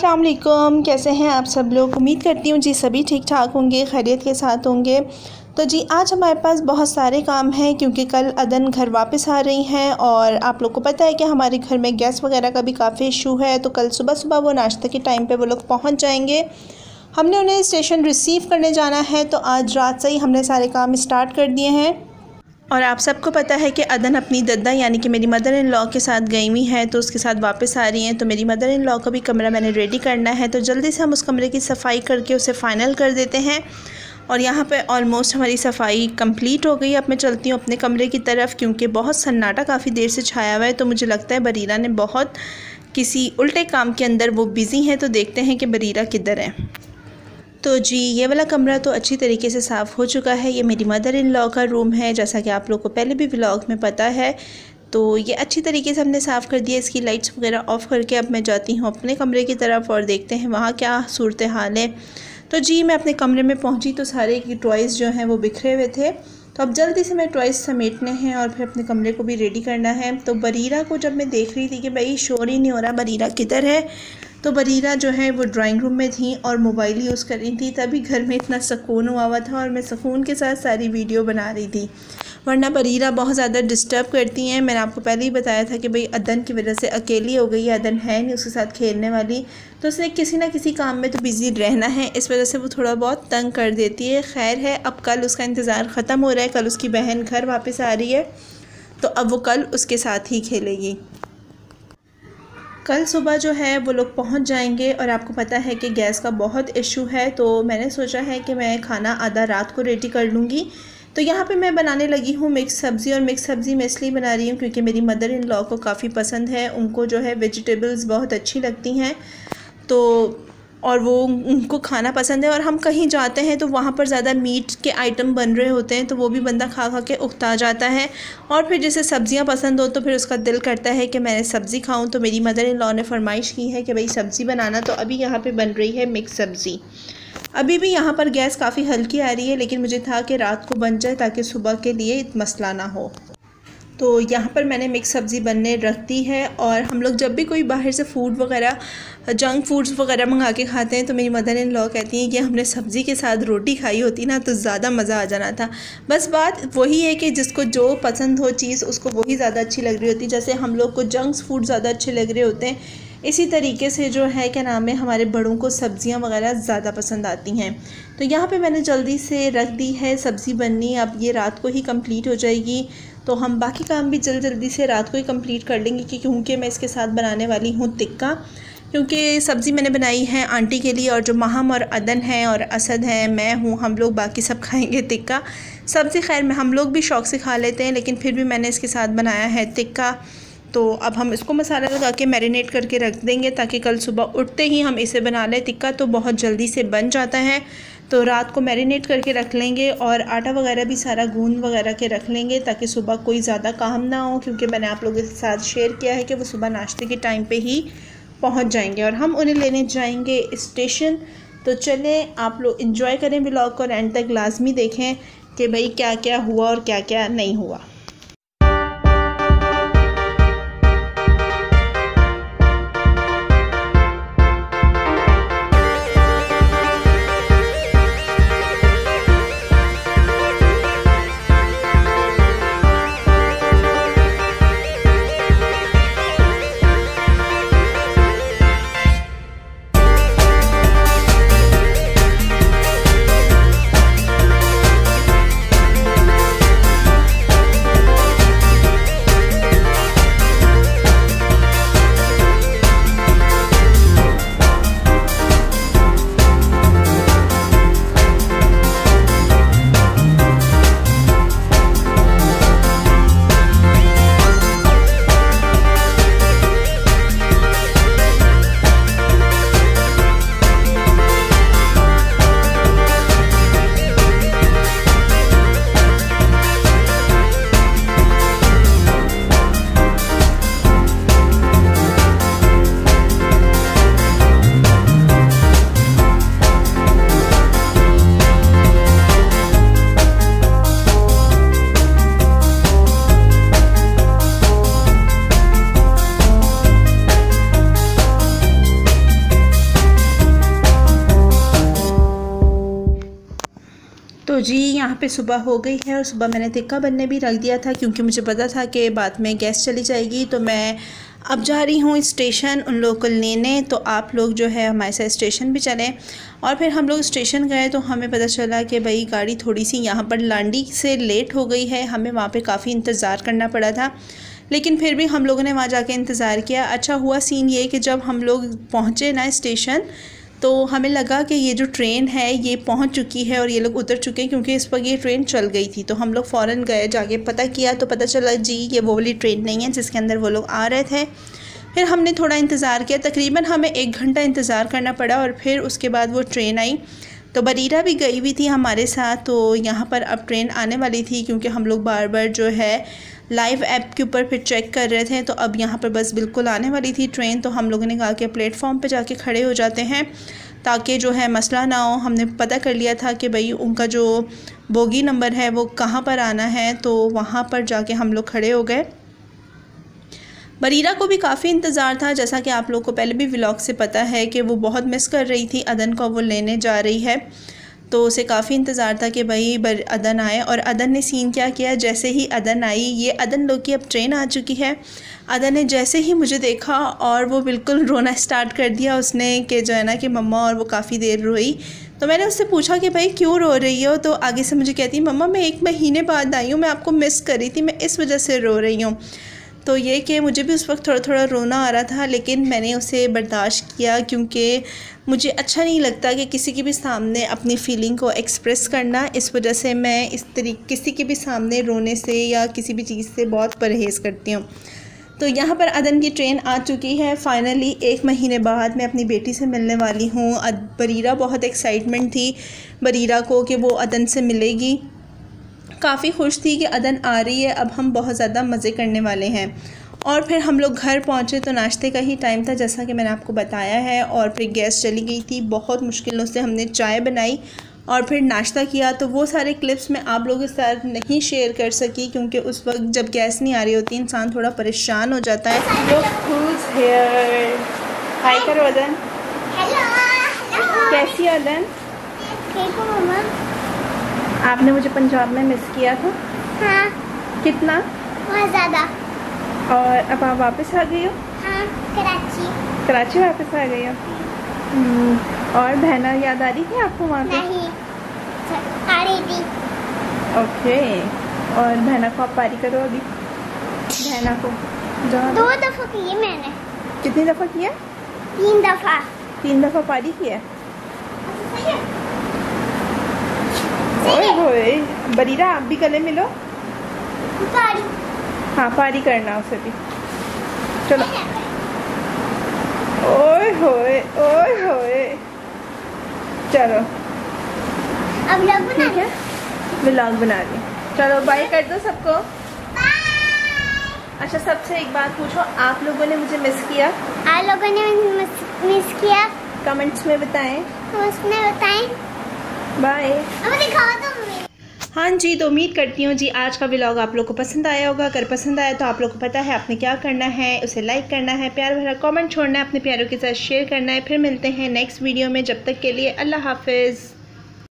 अस्सलाम वालेकुम, कैसे हैं आप सब लोग। उम्मीद करती हूँ जी सभी ठीक ठाक होंगे, खैरियत के साथ होंगे। तो जी आज हमारे पास बहुत सारे काम हैं क्योंकि कल अदन घर वापस आ रही हैं और आप लोग को पता है कि हमारे घर में गैस वगैरह का भी काफ़ी इशू है। तो कल सुबह सुबह वो नाश्ते के टाइम पे वो लोग पहुँच जाएंगे। हमने उन्हें स्टेशन रिसीव करने जाना है, तो आज रात से ही हमने सारे काम स्टार्ट कर दिए हैं। और आप सबको पता है कि अदन अपनी दद्दा यानी कि मेरी मदर इन लॉ के साथ गई हुई है, तो उसके साथ वापस आ रही हैं। तो मेरी मदर इन लॉ का भी कमरा मैंने रेडी करना है, तो जल्दी से हम उस कमरे की सफाई करके उसे फ़ाइनल कर देते हैं। और यहाँ पे ऑलमोस्ट हमारी सफाई कंप्लीट हो गई। अब मैं चलती हूँ अपने कमरे की तरफ क्योंकि बहुत सन्नाटा काफ़ी देर से छाया हुआ है। तो मुझे लगता है बरीरा ने बहुत किसी उल्टे काम के अंदर वो बिज़ी हैं, तो देखते हैं कि बरीरा किधर है। तो जी ये वाला कमरा तो अच्छी तरीके से साफ़ हो चुका है। ये मेरी मदर इन लॉ का रूम है, जैसा कि आप लोग को पहले भी व्लॉग में पता है। तो ये अच्छी तरीके से हमने साफ़ कर दिया। इसकी लाइट्स वगैरह ऑफ़ करके अब मैं जाती हूँ अपने कमरे की तरफ और देखते हैं वहाँ क्या सूरत हाल है। तो जी मैं अपने कमरे में पहुँची तो सारे की टॉयज़ जो हैं वो बिखरे हुए थे। तो अब जल्दी से मैं टॉयज़ समेटने हैं और फिर अपने कमरे को भी रेडी करना है। तो बरीरा को जब मैं देख रही थी कि भाई शोर ही नहीं हो रहा, बरीरा किधर है, तो बरीरा जो है वो ड्राइंग रूम में थी और मोबाइल यूज़ कर रही थी। तभी घर में इतना सुकून हुआ था और मैं सुकून के साथ सारी वीडियो बना रही थी, वरना बरीरा बहुत ज़्यादा डिस्टर्ब करती हैं। मैंने आपको पहले ही बताया था कि भाई अदन की वजह से अकेली हो गई है, अदन है नहीं उसके साथ खेलने वाली, तो उसने किसी ना किसी काम में तो बिज़ी रहना है, इस वजह से वो थोड़ा बहुत तंग कर देती है। खैर है, अब कल उसका इंतज़ार ख़त्म हो रहा है। कल उसकी बहन घर वापस आ रही है, तो अब वो कल उसके साथ ही खेलेगी। कल सुबह जो है वो लोग पहुंच जाएंगे और आपको पता है कि गैस का बहुत इशू है, तो मैंने सोचा है कि मैं खाना आधा रात को रेडी कर लूँगी। तो यहाँ पे मैं बनाने लगी हूँ मिक्स सब्ज़ी, और मिक्स सब्ज़ी मैं इसलिए बना रही हूँ क्योंकि मेरी मदर इन लॉ को काफ़ी पसंद है। उनको जो है वेजिटेबल्स बहुत अच्छी लगती हैं, तो और वो उनको खाना पसंद है। और हम कहीं जाते हैं तो वहाँ पर ज़्यादा मीट के आइटम बन रहे होते हैं, तो वो भी बंदा खा खा के उकता जाता है। और फिर जैसे सब्ज़ियाँ पसंद हो तो फिर उसका दिल करता है कि मैंने सब्ज़ी खाऊं। तो मेरी मदर इन लॉ ने फरमाइश की है कि भाई सब्ज़ी बनाना, तो अभी यहाँ पे बन रही है मिक्स सब्ज़ी। अभी भी यहाँ पर गैस काफ़ी हल्की आ रही है, लेकिन मुझे था कि रात को बन जाए ताकि सुबह के लिए मसला ना हो। तो यहाँ पर मैंने मिक्स सब्ज़ी बनने रख दी है। और हम लोग जब भी कोई बाहर से फ़ूड वगैरह जंक फूड्स वगैरह मंगा के खाते हैं तो मेरी मदर इन लॉ कहती हैं कि हमने सब्ज़ी के साथ रोटी खाई होती ना तो ज़्यादा मज़ा आ जाना था। बस बात वही है कि जिसको जो पसंद हो चीज़ उसको वही ज़्यादा अच्छी लग रही होती। जैसे हम लोग को जंक फूड ज़्यादा अच्छे लग रहे होते हैं, इसी तरीके से जो है क्या नाम है हमारे बड़ों को सब्ज़ियाँ वगैरह ज़्यादा पसंद आती हैं। तो यहाँ पे मैंने जल्दी से रख दी है सब्ज़ी बननी, अब ये रात को ही कंप्लीट हो जाएगी। तो हम बाकी काम भी जल्दी से रात को ही कंप्लीट कर लेंगे क्योंकि मैं इसके साथ बनाने वाली हूँ टिक्का। क्योंकि सब्ज़ी मैंने बनाई है आंटी के लिए, और जो महम और अदन हैं और असद हैं, मैं हूँ, हम लोग बाकी सब खाएंगे टिक्का। सब्ज़ी खैर में हम लोग भी शौक़ से खा लेते हैं, लेकिन फिर भी मैंने इसके साथ बनाया है टिक्का। तो अब हम इसको मसाला लगा के मैरिनेट करके रख देंगे ताकि कल सुबह उठते ही हम इसे बना लें। टिक्का तो बहुत जल्दी से बन जाता है, तो रात को मैरिनेट करके रख लेंगे और आटा वगैरह भी सारा गूंद वगैरह के रख लेंगे ताकि सुबह कोई ज़्यादा काम ना हो। क्योंकि मैंने आप लोगों के साथ शेयर किया है कि वो सुबह नाश्ते के टाइम पे ही पहुंच जाएंगे और हम उन्हें लेने जाएंगे स्टेशन। तो चलें आप लोग एंजॉय करें व्लॉग को और एंड तक लाजमी देखें कि भाई क्या क्या हुआ और क्या क्या नहीं हुआ। तो जी यहाँ पे सुबह हो गई है और सुबह मैंने टिक्का बनने भी रख दिया था क्योंकि मुझे पता था कि बाद में गैस चली जाएगी। तो मैं अब जा रही हूँ स्टेशन उन लोगों को लेने। तो आप लोग जो है हमारे साथ स्टेशन भी चलें। और फिर हम लोग स्टेशन गए तो हमें पता चला कि भाई गाड़ी थोड़ी सी यहाँ पर लांडी से लेट हो गई है। हमें वहाँ पे काफ़ी इंतज़ार करना पड़ा था, लेकिन फिर भी हम लोगों ने वहाँ जाके इंतज़ार किया। अच्छा हुआ सीन ये कि जब हम लोग पहुँचे ना स्टेशन, तो हमें लगा कि ये जो ट्रेन है ये पहुंच चुकी है और ये लोग उतर चुके हैं, क्योंकि इस वक्त ये ट्रेन चल गई थी। तो हम लोग फ़ौरन गए, जाके पता किया तो पता चला जी ये वो वाली ट्रेन नहीं है जिसके अंदर वो लोग आ रहे थे। फिर हमने थोड़ा इंतज़ार किया, तकरीबन हमें 1 घंटा इंतज़ार करना पड़ा और फिर उसके बाद वो ट्रेन आई। तो बरीरा भी गई हुई थी हमारे साथ। तो यहाँ पर अब ट्रेन आने वाली थी, क्योंकि हम लोग बार बार जो है लाइव ऐप के ऊपर फिर चेक कर रहे थे। तो अब यहाँ पर बस बिल्कुल आने वाली थी ट्रेन। तो हम लोगों ने कहा कि प्लेटफॉर्म पे जाके खड़े हो जाते हैं ताकि जो है मसला ना हो। हमने पता कर लिया था कि भाई उनका जो बोगी नंबर है वो कहाँ पर आना है, तो वहाँ पर जाके हम लोग खड़े हो गए। बरीरा को भी काफ़ी इंतज़ार था, जैसा कि आप लोग को पहले भी व्लॉग से पता है कि वो बहुत मिस कर रही थी अदन को, वो लेने जा रही है। तो उसे काफ़ी इंतज़ार था कि भाई अदन आए। और अदन ने सीन क्या किया, जैसे ही अदन आई, ये अदन लोग की अब ट्रेन आ चुकी है। अदन ने जैसे ही मुझे देखा और वो बिल्कुल रोना स्टार्ट कर दिया उसने कि जो है ना कि मम्मा, और वो काफ़ी देर रोई। तो मैंने उससे पूछा कि भाई क्यों रो रही हो, तो आगे से मुझे कहती मम्मा मैं 1 महीने बाद आई हूँ, मैं आपको मिस कर रही थी, मैं इस वजह से रो रही हूँ। तो ये कि मुझे भी उस वक्त थोड़ा थोड़ा रोना आ रहा था, लेकिन मैंने उसे बर्दाश्त किया, क्योंकि मुझे अच्छा नहीं लगता कि किसी के भी सामने अपनी फ़ीलिंग को एक्सप्रेस करना। इस वजह से मैं इस तरीके किसी के भी सामने रोने से या किसी भी चीज़ से बहुत परहेज़ करती हूँ। तो यहाँ पर अदन की ट्रेन आ चुकी है फाइनली। 1 महीने बाद मैं अपनी बेटी से मिलने वाली हूँ। बरीरा बहुत एक्साइटमेंट थी बरीरा को कि वो अदन से मिलेगी, काफ़ी खुश थी कि अदन आ रही है, अब हम बहुत ज़्यादा मज़े करने वाले हैं। और फिर हम लोग घर पहुँचे तो नाश्ते का ही टाइम था, जैसा कि मैंने आपको बताया है। और फिर गैस चली गई थी, बहुत मुश्किलों से हमने चाय बनाई और फिर नाश्ता किया। तो वो सारे क्लिप्स मैं आप लोगों के साथ नहीं शेयर कर सकी, क्योंकि उस वक्त जब गैस नहीं आ रही होती इंसान थोड़ा परेशान हो जाता है। Look who's here. हाय करो अदन। कैसी है अदन? ठीक हूँ मम्मा। आपने मुझे पंजाब में मिस किया था? हाँ। कितना? बहुत ज़्यादा। और अब आप वापस आ गई हो? हाँ, कराची वापस आ गई हो। और बहना याद आ रही थी आपको वहाँ पे? नहीं, आ रही थी। ओके। और बहना को आप पारी करो अभी। बहना को 2 दफ़ा की है मैंने। कितनी दफ़ा किया? 3 दफ़ा। 3 दफ़ा पारी किया। ओए होए, बरीरा आप भी गले मिलो। पारी। हाँ पारी करना उसे भी। चलो। ओए होए, ओए होए। चलो अब व्लॉग बना ठीक है, व्लॉग बना ली। चलो बाय कर दो सबको। अच्छा सबसे एक बात पूछो, आप लोगों ने मुझे मिस किया? आप लोगों ने मिस किया? कमेंट्स में बताएं। उसमें बताएं। बाय। अब दिखाओ तो मुझे। हाँ जी, तो उम्मीद करती हूँ जी आज का व्लॉग आप लोग को पसंद आया होगा। अगर पसंद आया तो आप लोग को पता है आपने क्या करना है, उसे लाइक करना है, प्यार भरा कमेंट छोड़ना है, अपने प्यारों के साथ शेयर करना है। फिर मिलते हैं नेक्स्ट वीडियो में, जब तक के लिए अल्लाह हाफिज़।